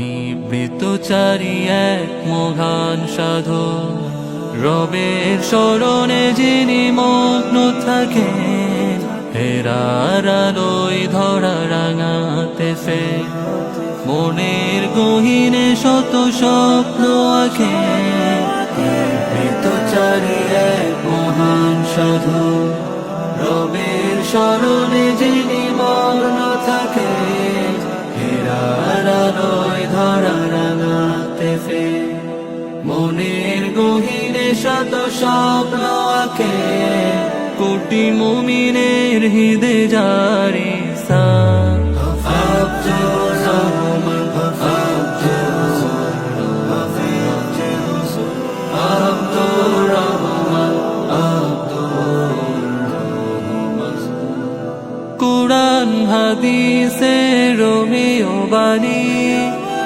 নিবৃতচারী এক মহান সাধু, রবের শরণে যিনি মগ্ন থাকে, হেরার আলোয় ধরা রাঙাতে ফে মনের গহীনে শত স্বপ্ন আঁকে। নিবৃতচারী এক মহান সাধু, রবের শরণে যিনি মগ্ন থাকে, হেরার আলোয় ধরা রাঙাতে ফে মনের গহীনে শত স্বপ্ন আঁকে। কোটি মুমিনের হৃদে জারি সান আব্দুর রহমান, আব্দুর রহমান, কুরআন হাদিসের রোমিও বাণী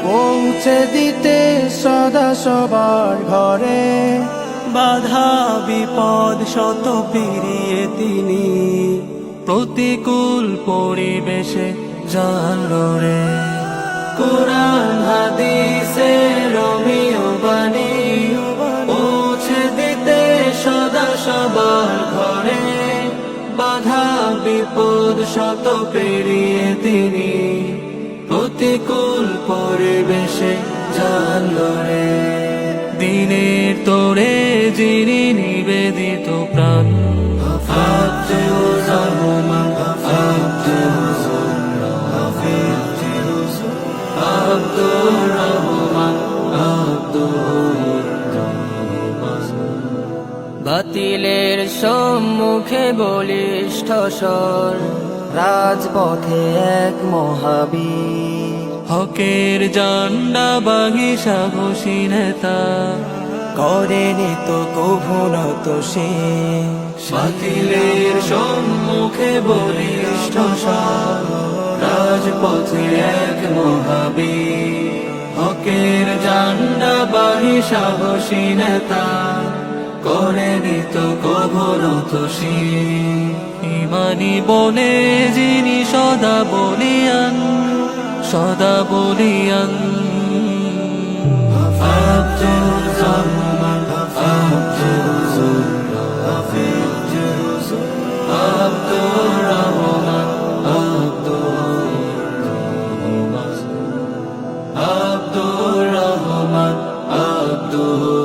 পৌঁছে দিতে সদা সবার ঘরে, বাধা বিপদ শত পেরিয়ে তিনি প্রতিকূল পরিবেশে জানলো রে। কুরআন হাদিসের রোমিও বাণী পৌঁছে দিতে সদা সবার ঘরে, বাধা বিপদ শত পেরিয়ে তিনি প্রতিকূল পরিবেশে জানলো রে। দিনের তোরে যিনি নিবেদিত প্রাণ, আব্দুর রহমান, আব্দুর রহমান, বাতিলের সম্মুখে বলিষ্ঠ স্বর, রাজপথে এক মহাবীর, হকের জান্ডা বাগি সাহসী নেতা, করেনি তো কভুনত সে। বাতিলের সম্মুখে বলিষ্ঠ স্বর, রাজপথে এক মহাবীর, হকের জান্ডা বাহি সাহসী নেতা, করেনি তো কভুনত সে। ইমানি বনে যিনি সদা বলিয়ান, সদা বলিয়ান, আব্দুর রহমান, আব্দুর রহমান, আব্দুর রহমান, আব্দুর